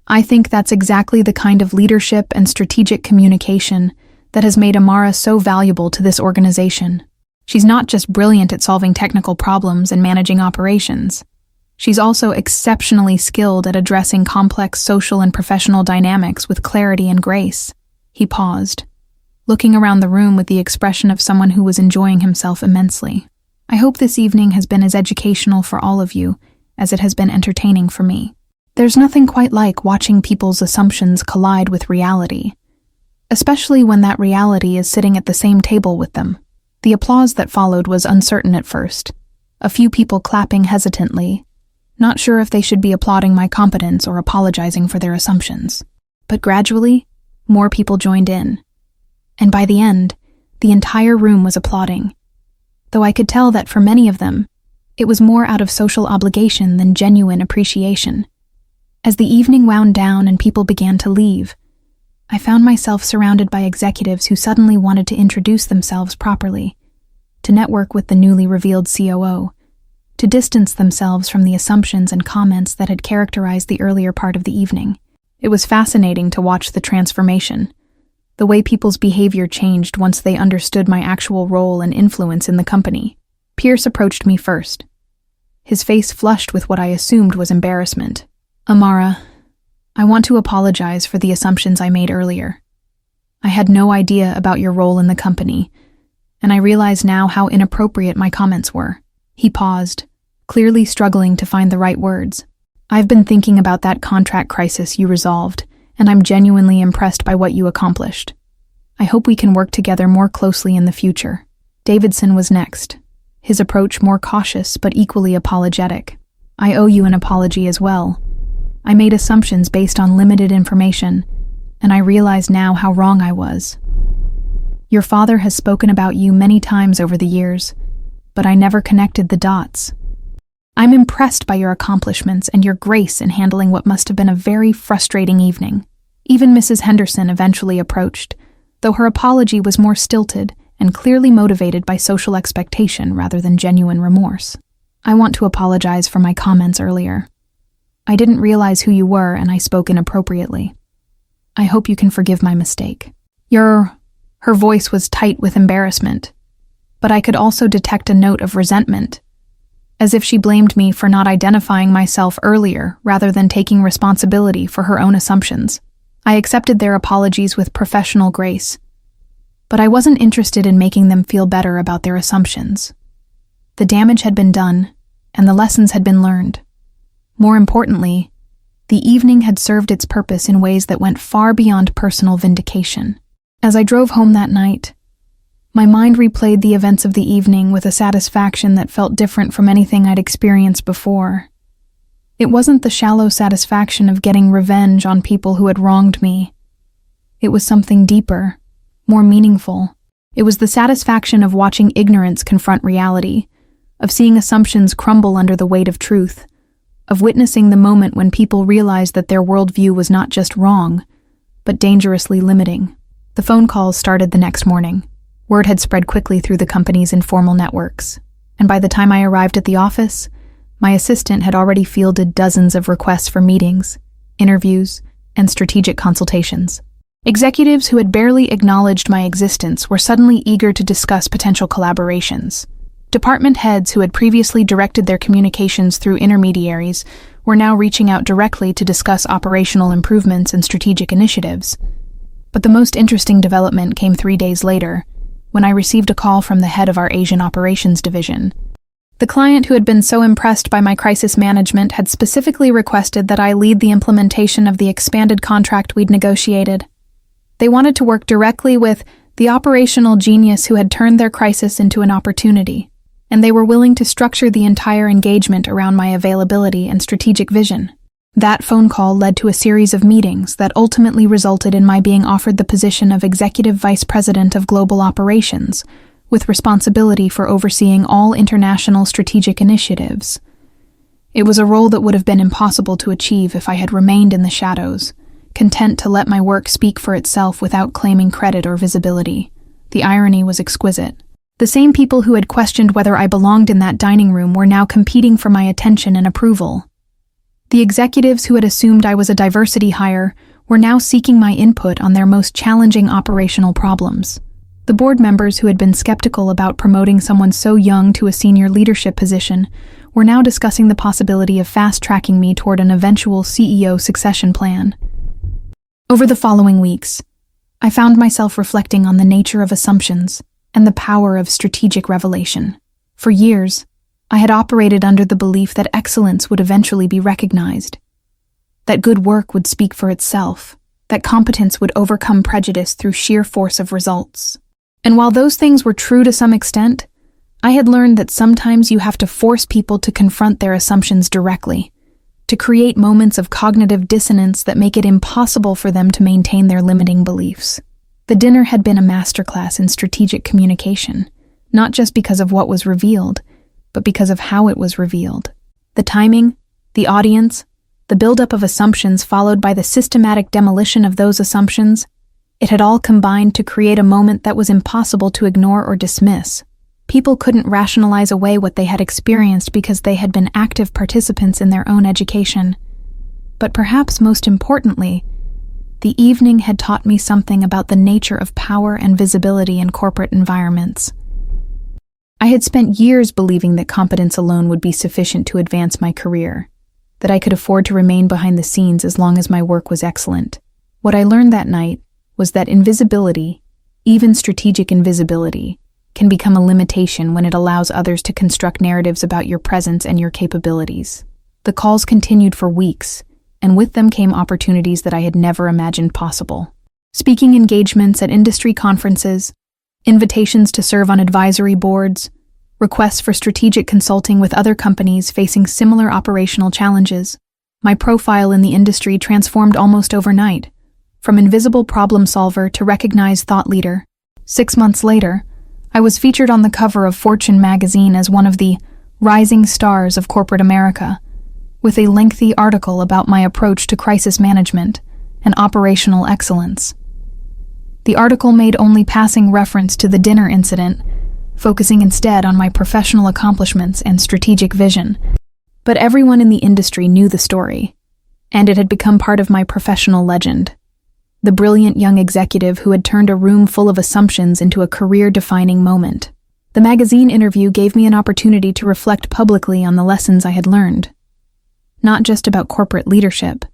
I think that's exactly the kind of leadership and strategic communication that has made Amara so valuable to this organization. She's not just brilliant at solving technical problems and managing operations. She's also exceptionally skilled at addressing complex social and professional dynamics with clarity and grace. He paused, looking around the room with the expression of someone who was enjoying himself immensely. I hope this evening has been as educational for all of you as it has been entertaining for me. There's nothing quite like watching people's assumptions collide with reality, especially when that reality is sitting at the same table with them. The applause that followed was uncertain at first, a few people clapping hesitantly, not sure if they should be applauding my competence or apologizing for their assumptions. But gradually, more people joined in, and by the end, the entire room was applauding, though I could tell that for many of them, it was more out of social obligation than genuine appreciation. As the evening wound down and people began to leave, I found myself surrounded by executives who suddenly wanted to introduce themselves properly, to network with the newly revealed COO, to distance themselves from the assumptions and comments that had characterized the earlier part of the evening. It was fascinating to watch the transformation, the way people's behavior changed once they understood my actual role and influence in the company. Pierce approached me first, his face flushed with what I assumed was embarrassment. Amara, I want to apologize for the assumptions I made earlier. I had no idea about your role in the company, and I realize now how inappropriate my comments were. He paused, clearly struggling to find the right words. I've been thinking about that contract crisis you resolved, and I'm genuinely impressed by what you accomplished. I hope we can work together more closely in the future. Davidson was next, his approach more cautious but equally apologetic. I owe you an apology as well. I made assumptions based on limited information, and I realize now how wrong I was. Your father has spoken about you many times over the years, but I never connected the dots. I'm impressed by your accomplishments and your grace in handling what must have been a very frustrating evening. Even Mrs. Henderson eventually approached, though her apology was more stilted and clearly motivated by social expectation rather than genuine remorse. I want to apologize for my comments earlier. I didn't realize who you were and I spoke inappropriately. I hope you can forgive my mistake. Her voice was tight with embarrassment, but I could also detect a note of resentment, as if she blamed me for not identifying myself earlier rather than taking responsibility for her own assumptions. I accepted their apologies with professional grace, but I wasn't interested in making them feel better about their assumptions. The damage had been done, and the lessons had been learned. More importantly, the evening had served its purpose in ways that went far beyond personal vindication. As I drove home that night, my mind replayed the events of the evening with a satisfaction that felt different from anything I'd experienced before. It wasn't the shallow satisfaction of getting revenge on people who had wronged me. It was something deeper, more meaningful. It was the satisfaction of watching ignorance confront reality, of seeing assumptions crumble under the weight of truth, of witnessing the moment when people realized that their worldview was not just wrong, but dangerously limiting. The phone calls started the next morning. Word had spread quickly through the company's informal networks, and by the time I arrived at the office, my assistant had already fielded dozens of requests for meetings, interviews, and strategic consultations. Executives who had barely acknowledged my existence were suddenly eager to discuss potential collaborations. Department heads who had previously directed their communications through intermediaries were now reaching out directly to discuss operational improvements and strategic initiatives. But the most interesting development came 3 days later, when I received a call from the head of our Asian operations division. The client who had been so impressed by my crisis management had specifically requested that I lead the implementation of the expanded contract we'd negotiated. They wanted to work directly with the operational genius who had turned their crisis into an opportunity, and they were willing to structure the entire engagement around my availability and strategic vision. That phone call led to a series of meetings that ultimately resulted in my being offered the position of Executive Vice President of Global Operations, with responsibility for overseeing all international strategic initiatives. It was a role that would have been impossible to achieve if I had remained in the shadows, content to let my work speak for itself without claiming credit or visibility. The irony was exquisite. The same people who had questioned whether I belonged in that dining room were now competing for my attention and approval. The executives who had assumed I was a diversity hire were now seeking my input on their most challenging operational problems. The board members who had been skeptical about promoting someone so young to a senior leadership position were now discussing the possibility of fast-tracking me toward an eventual CEO succession plan. Over the following weeks, I found myself reflecting on the nature of assumptions and the power of strategic revelation. For years, I had operated under the belief that excellence would eventually be recognized, that good work would speak for itself, that competence would overcome prejudice through sheer force of results. And while those things were true to some extent, I had learned that sometimes you have to force people to confront their assumptions directly, to create moments of cognitive dissonance that make it impossible for them to maintain their limiting beliefs. The dinner had been a masterclass in strategic communication, not just because of what was revealed, but because of how it was revealed. The timing, the audience, the buildup of assumptions followed by the systematic demolition of those assumptions, it had all combined to create a moment that was impossible to ignore or dismiss. People couldn't rationalize away what they had experienced because they had been active participants in their own education. But perhaps most importantly, the evening had taught me something about the nature of power and visibility in corporate environments. I had spent years believing that competence alone would be sufficient to advance my career, that I could afford to remain behind the scenes as long as my work was excellent. What I learned that night was that invisibility, even strategic invisibility, can become a limitation when it allows others to construct narratives about your presence and your capabilities. The calls continued for weeks, and with them came opportunities that I had never imagined possible. Speaking engagements at industry conferences, invitations to serve on advisory boards, requests for strategic consulting with other companies facing similar operational challenges. My profile in the industry transformed almost overnight, from invisible problem solver to recognized thought leader. 6 months later, I was featured on the cover of Fortune magazine as one of the rising stars of corporate America, with a lengthy article about my approach to crisis management and operational excellence. The article made only passing reference to the dinner incident, focusing instead on my professional accomplishments and strategic vision. But everyone in the industry knew the story, and it had become part of my professional legend. The brilliant young executive who had turned a room full of assumptions into a career-defining moment. The magazine interview gave me an opportunity to reflect publicly on the lessons I had learned. Not just about corporate leadership,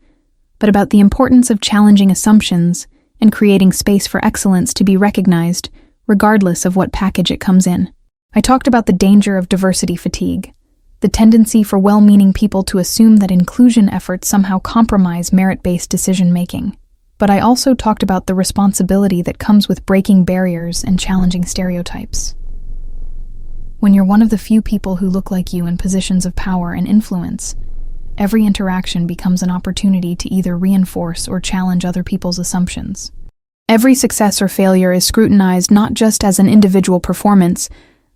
but about the importance of challenging assumptions and creating space for excellence to be recognized, regardless of what package it comes in. I talked about the danger of diversity fatigue, the tendency for well-meaning people to assume that inclusion efforts somehow compromise merit-based decision-making. But I also talked about the responsibility that comes with breaking barriers and challenging stereotypes. When you're one of the few people who look like you in positions of power and influence, every interaction becomes an opportunity to either reinforce or challenge other people's assumptions. Every success or failure is scrutinized not just as an individual performance,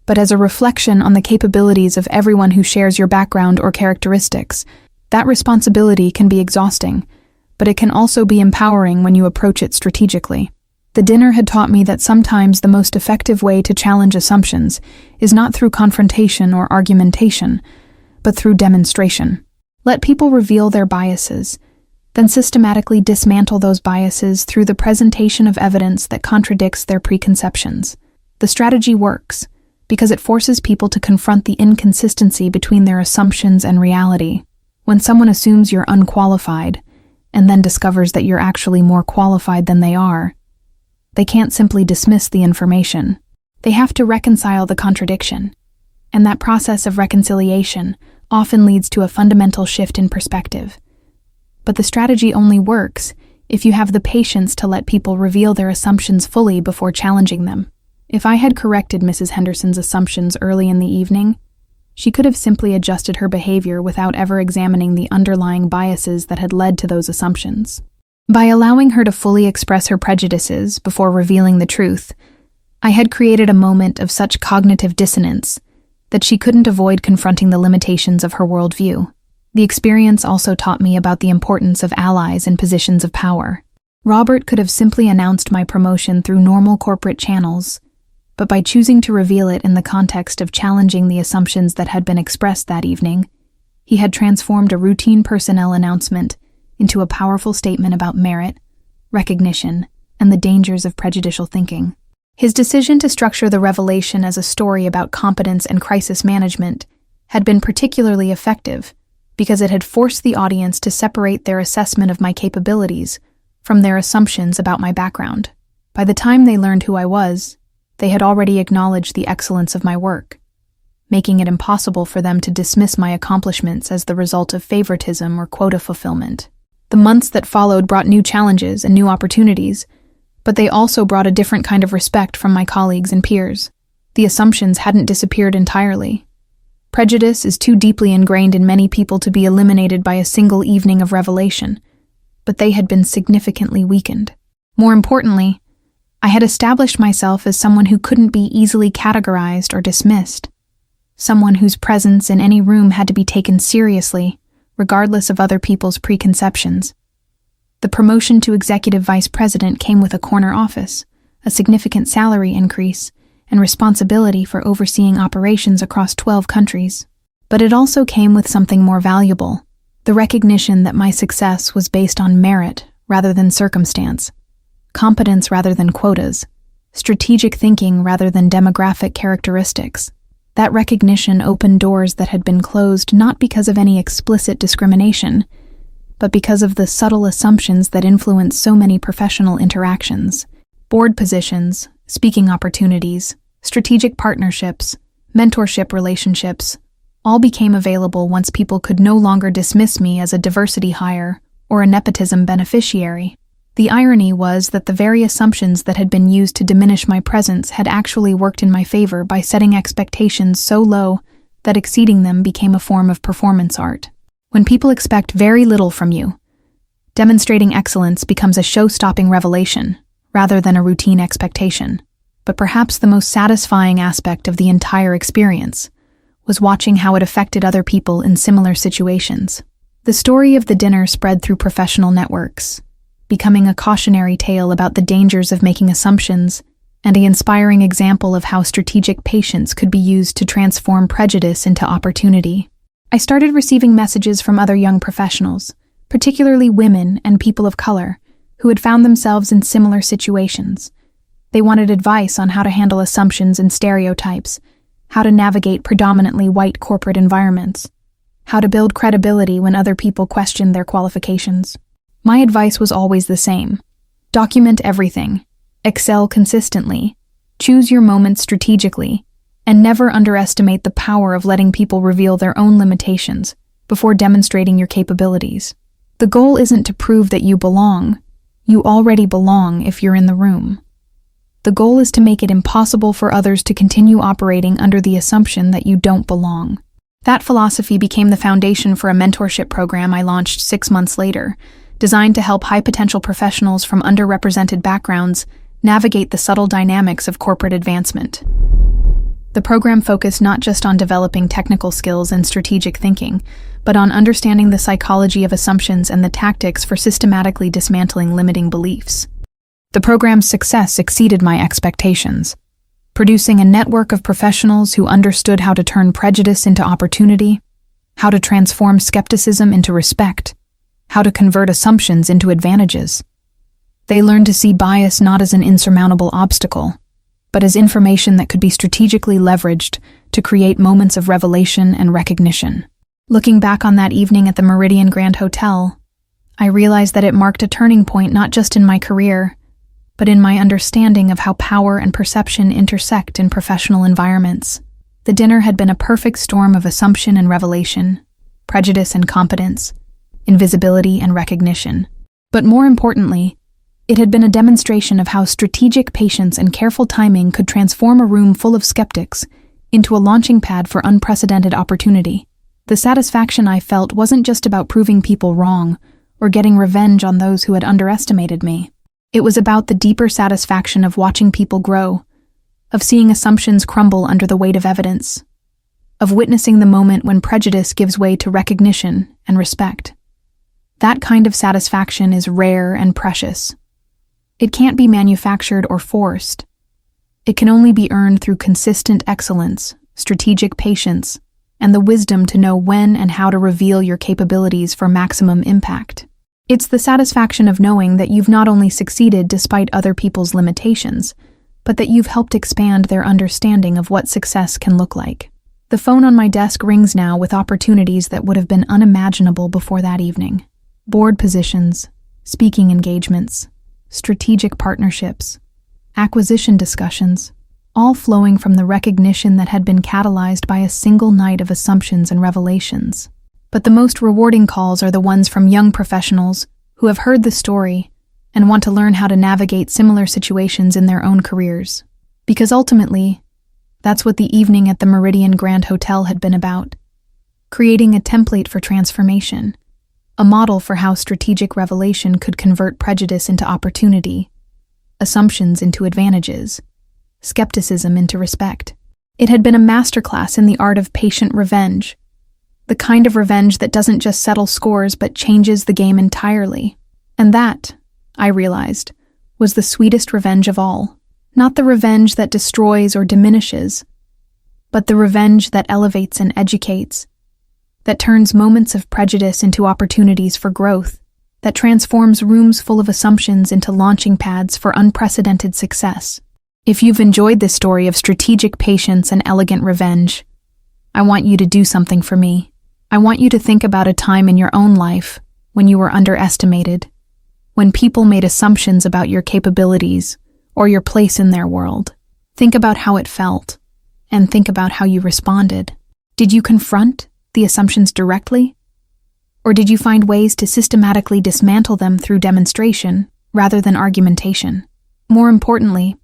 but as a reflection on the capabilities of everyone who shares your background or characteristics. That responsibility can be exhausting, but it can also be empowering when you approach it strategically. The dinner had taught me that sometimes the most effective way to challenge assumptions is not through confrontation or argumentation, but through demonstration. Let people reveal their biases, then systematically dismantle those biases through the presentation of evidence that contradicts their preconceptions. The strategy works because it forces people to confront the inconsistency between their assumptions and reality. When someone assumes you're unqualified, and then discovers that you're actually more qualified than they are, they can't simply dismiss the information. They have to reconcile the contradiction. And that process of reconciliation often leads to a fundamental shift in perspective. But the strategy only works if you have the patience to let people reveal their assumptions fully before challenging them. If I had corrected Mrs. Henderson's assumptions early in the evening, she could have simply adjusted her behavior without ever examining the underlying biases that had led to those assumptions. By allowing her to fully express her prejudices before revealing the truth, I had created a moment of such cognitive dissonance that she couldn't avoid confronting the limitations of her worldview. The experience also taught me about the importance of allies in positions of power. Robert could have simply announced my promotion through normal corporate channels, but by choosing to reveal it in the context of challenging the assumptions that had been expressed that evening, he had transformed a routine personnel announcement into a powerful statement about merit, recognition, and the dangers of prejudicial thinking. His decision to structure the revelation as a story about competence and crisis management had been particularly effective because it had forced the audience to separate their assessment of my capabilities from their assumptions about my background. By the time they learned who I was, they had already acknowledged the excellence of my work, making it impossible for them to dismiss my accomplishments as the result of favoritism or quota fulfillment. The months that followed brought new challenges and new opportunities, but they also brought a different kind of respect from my colleagues and peers. The assumptions hadn't disappeared entirely. Prejudice is too deeply ingrained in many people to be eliminated by a single evening of revelation, but they had been significantly weakened. More importantly, I had established myself as someone who couldn't be easily categorized or dismissed, someone whose presence in any room had to be taken seriously, regardless of other people's preconceptions. The promotion to executive vice president came with a corner office, a significant salary increase, and responsibility for overseeing operations across 12 countries. But it also came with something more valuable, the recognition that my success was based on merit rather than circumstance, competence rather than quotas, strategic thinking rather than demographic characteristics. That recognition opened doors that had been closed not because of any explicit discrimination, but because of the subtle assumptions that influence so many professional interactions. Board positions, speaking opportunities, strategic partnerships, mentorship relationships, all became available once people could no longer dismiss me as a diversity hire or a nepotism beneficiary. The irony was that the very assumptions that had been used to diminish my presence had actually worked in my favor by setting expectations so low that exceeding them became a form of performance art. When people expect very little from you, demonstrating excellence becomes a show-stopping revelation rather than a routine expectation. But perhaps the most satisfying aspect of the entire experience was watching how it affected other people in similar situations. The story of the dinner spread through professional networks, becoming a cautionary tale about the dangers of making assumptions and an inspiring example of how strategic patience could be used to transform prejudice into opportunity. I started receiving messages from other young professionals, particularly women and people of color, who had found themselves in similar situations. They wanted advice on how to handle assumptions and stereotypes, how to navigate predominantly white corporate environments, how to build credibility when other people questioned their qualifications. My advice was always the same. Document everything, excel consistently, choose your moments strategically, and never underestimate the power of letting people reveal their own limitations before demonstrating your capabilities. The goal isn't to prove that you belong. You already belong if you're in the room. The goal is to make it impossible for others to continue operating under the assumption that you don't belong. That philosophy became the foundation for a mentorship program I launched 6 months later, designed to help high-potential professionals from underrepresented backgrounds navigate the subtle dynamics of corporate advancement. The program focused not just on developing technical skills and strategic thinking, but on understanding the psychology of assumptions and the tactics for systematically dismantling limiting beliefs. The program's success exceeded my expectations, producing a network of professionals who understood how to turn prejudice into opportunity, how to transform skepticism into respect, how to convert assumptions into advantages. They learned to see bias not as an insurmountable obstacle, but as information that could be strategically leveraged to create moments of revelation and recognition. Looking back on that evening at the Meridian Grand Hotel, I realized that it marked a turning point not just in my career, but in my understanding of how power and perception intersect in professional environments. The dinner had been a perfect storm of assumption and revelation, prejudice and competence, invisibility and recognition. But more importantly, it had been a demonstration of how strategic patience and careful timing could transform a room full of skeptics into a launching pad for unprecedented opportunity. The satisfaction I felt wasn't just about proving people wrong or getting revenge on those who had underestimated me. It was about the deeper satisfaction of watching people grow, of seeing assumptions crumble under the weight of evidence, of witnessing the moment when prejudice gives way to recognition and respect. That kind of satisfaction is rare and precious. It can't be manufactured or forced. It can only be earned through consistent excellence, strategic patience, and the wisdom to know when and how to reveal your capabilities for maximum impact. It's the satisfaction of knowing that you've not only succeeded despite other people's limitations, but that you've helped expand their understanding of what success can look like. The phone on my desk rings now with opportunities that would have been unimaginable before that evening. Board positions, speaking engagements, strategic partnerships, acquisition discussions, all flowing from the recognition that had been catalyzed by a single night of assumptions and revelations. But the most rewarding calls are the ones from young professionals who have heard the story and want to learn how to navigate similar situations in their own careers. Because ultimately, that's what the evening at the Meridian Grand Hotel had been about. Creating a template for transformation, a model for how strategic revelation could convert prejudice into opportunity, assumptions into advantages, skepticism into respect. It had been a masterclass in the art of patient revenge, the kind of revenge that doesn't just settle scores but changes the game entirely. And that, I realized, was the sweetest revenge of all. Not the revenge that destroys or diminishes, but the revenge that elevates and educates, that turns moments of prejudice into opportunities for growth, that transforms rooms full of assumptions into launching pads for unprecedented success. If you've enjoyed this story of strategic patience and elegant revenge, I want you to do something for me. I want you to think about a time in your own life when you were underestimated, when people made assumptions about your capabilities or your place in their world. Think about how it felt, and think about how you responded. Did you confront the assumptions directly? Or did you find ways to systematically dismantle them through demonstration rather than argumentation? More importantly,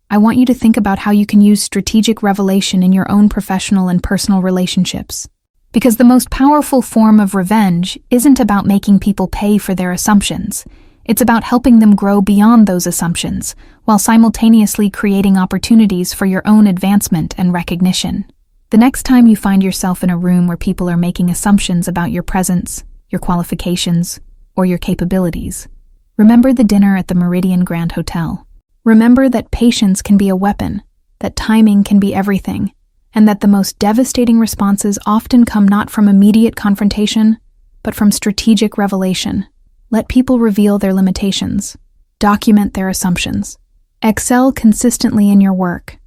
I want you to think about how you can use strategic revelation in your own professional and personal relationships. Because the most powerful form of revenge isn't about making people pay for their assumptions. It's about helping them grow beyond those assumptions, while simultaneously creating opportunities for your own advancement and recognition. The next time you find yourself in a room where people are making assumptions about your presence, your qualifications, or your capabilities, remember the dinner at the Meridian Grand Hotel. Remember that patience can be a weapon, that timing can be everything, and that the most devastating responses often come not from immediate confrontation, but from strategic revelation. Let people reveal their limitations. Document their assumptions. Excel consistently in your work.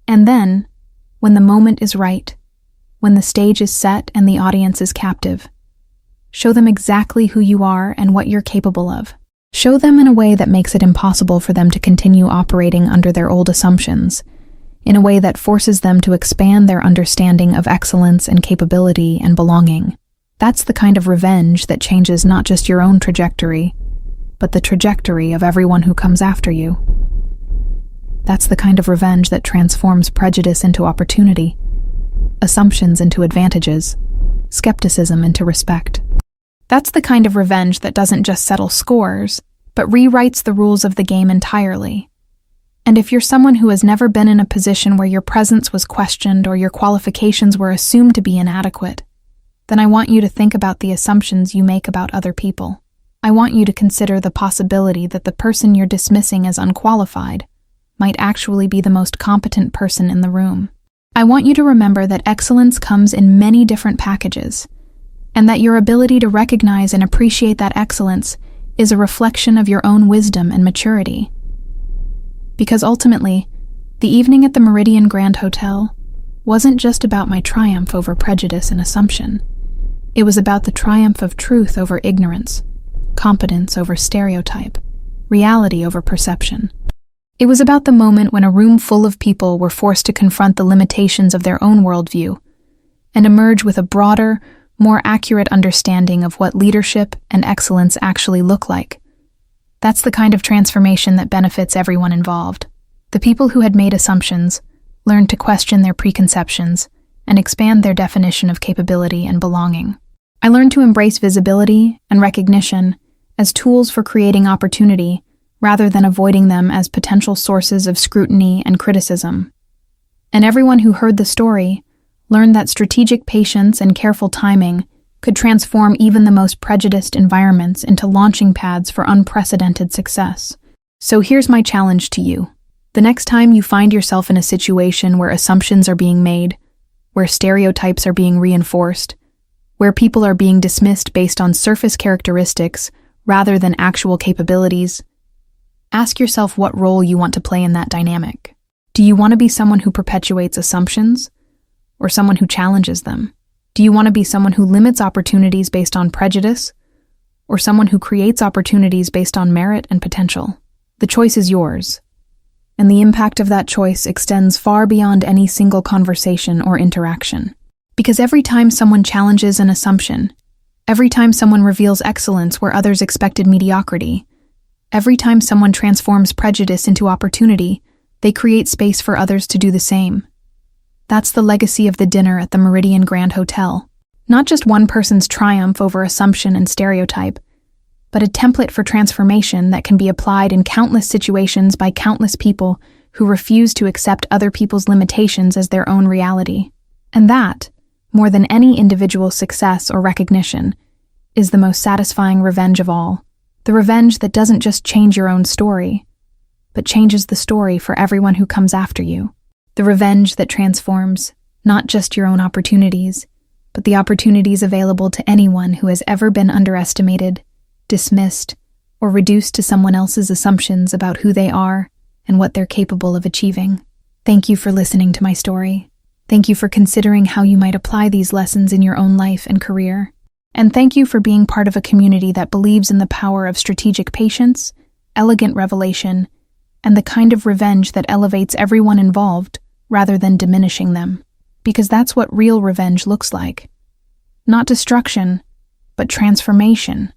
And then, when the moment is right, when the stage is set and the audience is captive, show them exactly who you are and what you're capable of. Show them in a way that makes it impossible for them to continue operating under their old assumptions, in a way that forces them to expand their understanding of excellence and capability and belonging. That's the kind of revenge that changes not just your own trajectory, but the trajectory of everyone who comes after you. That's the kind of revenge that transforms prejudice into opportunity, assumptions into advantages, skepticism into respect. That's the kind of revenge that doesn't just settle scores, but rewrites the rules of the game entirely. And if you're someone who has never been in a position where your presence was questioned or your qualifications were assumed to be inadequate, then I want you to think about the assumptions you make about other people. I want you to consider the possibility that the person you're dismissing as unqualified might actually be the most competent person in the room. I want you to remember that excellence comes in many different packages, and that your ability to recognize and appreciate that excellence is a reflection of your own wisdom and maturity. Because ultimately, the evening at the Meridian Grand Hotel wasn't just about my triumph over prejudice and assumption. It was about the triumph of truth over ignorance, competence over stereotype, reality over perception. It was about the moment when a room full of people were forced to confront the limitations of their own worldview and emerge with a broader, more accurate understanding of what leadership and excellence actually look like. That's the kind of transformation that benefits everyone involved. The people who had made assumptions learned to question their preconceptions and expand their definition of capability and belonging. I learned to embrace visibility and recognition as tools for creating opportunity rather than avoiding them as potential sources of scrutiny and criticism. And everyone who heard the story learned that strategic patience and careful timing could transform even the most prejudiced environments into launching pads for unprecedented success. So here's my challenge to you. The next time you find yourself in a situation where assumptions are being made, where stereotypes are being reinforced, where people are being dismissed based on surface characteristics rather than actual capabilities, ask yourself what role you want to play in that dynamic. Do you want to be someone who perpetuates assumptions or someone who challenges them? Do you want to be someone who limits opportunities based on prejudice or someone who creates opportunities based on merit and potential? The choice is yours, and the impact of that choice extends far beyond any single conversation or interaction. Because every time someone challenges an assumption, every time someone reveals excellence where others expected mediocrity, every time someone transforms prejudice into opportunity, they create space for others to do the same. That's the legacy of the dinner at the Meridian Grand Hotel. Not just one person's triumph over assumption and stereotype, but a template for transformation that can be applied in countless situations by countless people who refuse to accept other people's limitations as their own reality. And that, more than any individual success or recognition, is the most satisfying revenge of all. The revenge that doesn't just change your own story, but changes the story for everyone who comes after you. The revenge that transforms not just your own opportunities, but the opportunities available to anyone who has ever been underestimated, dismissed, or reduced to someone else's assumptions about who they are and what they're capable of achieving. Thank you for listening to my story. Thank you for considering how you might apply these lessons in your own life and career. And thank you for being part of a community that believes in the power of strategic patience, elegant revelation, and the kind of revenge that elevates everyone involved rather than diminishing them. Because that's what real revenge looks like. Not destruction, but transformation.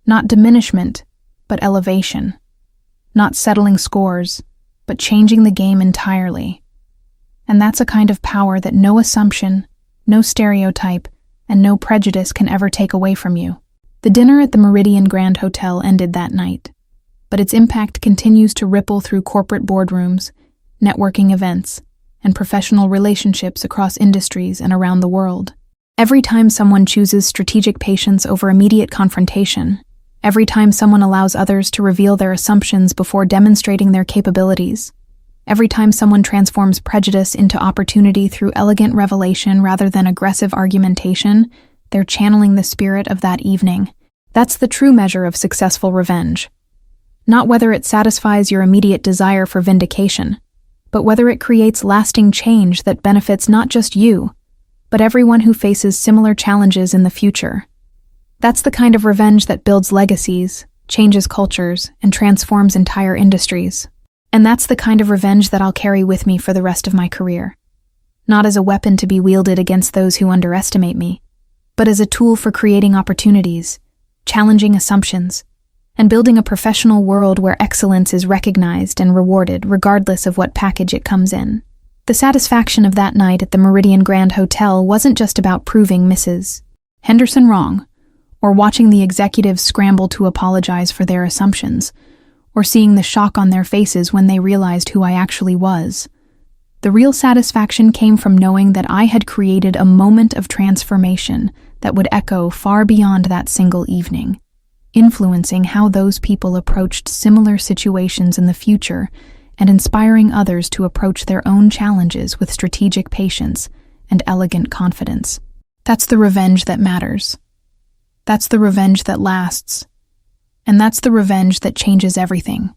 Not diminishment, but elevation. Not settling scores, but changing the game entirely. And that's a kind of power that no assumption, no stereotype, and no prejudice can ever take away from you. The dinner at the Meridian Grand Hotel ended that night, but its impact continues to ripple through corporate boardrooms, networking events, and professional relationships across industries and around the world. Every time someone chooses strategic patience over immediate confrontation, every time someone allows others to reveal their assumptions before demonstrating their capabilities, every time someone transforms prejudice into opportunity through elegant revelation rather than aggressive argumentation, they're channeling the spirit of that evening. That's the true measure of successful revenge. Not whether it satisfies your immediate desire for vindication, but whether it creates lasting change that benefits not just you, but everyone who faces similar challenges in the future. That's the kind of revenge that builds legacies, changes cultures, and transforms entire industries. And that's the kind of revenge that I'll carry with me for the rest of my career. Not as a weapon to be wielded against those who underestimate me, but as a tool for creating opportunities, challenging assumptions, and building a professional world where excellence is recognized and rewarded regardless of what package it comes in. The satisfaction of that night at the Meridian Grand Hotel wasn't just about proving Mrs. Henderson wrong, or watching the executives scramble to apologize for their assumptions, or seeing the shock on their faces when they realized who I actually was. The real satisfaction came from knowing that I had created a moment of transformation that would echo far beyond that single evening, influencing how those people approached similar situations in the future and inspiring others to approach their own challenges with strategic patience and elegant confidence. That's the revenge that matters. That's the revenge that lasts. And that's the revenge that changes everything.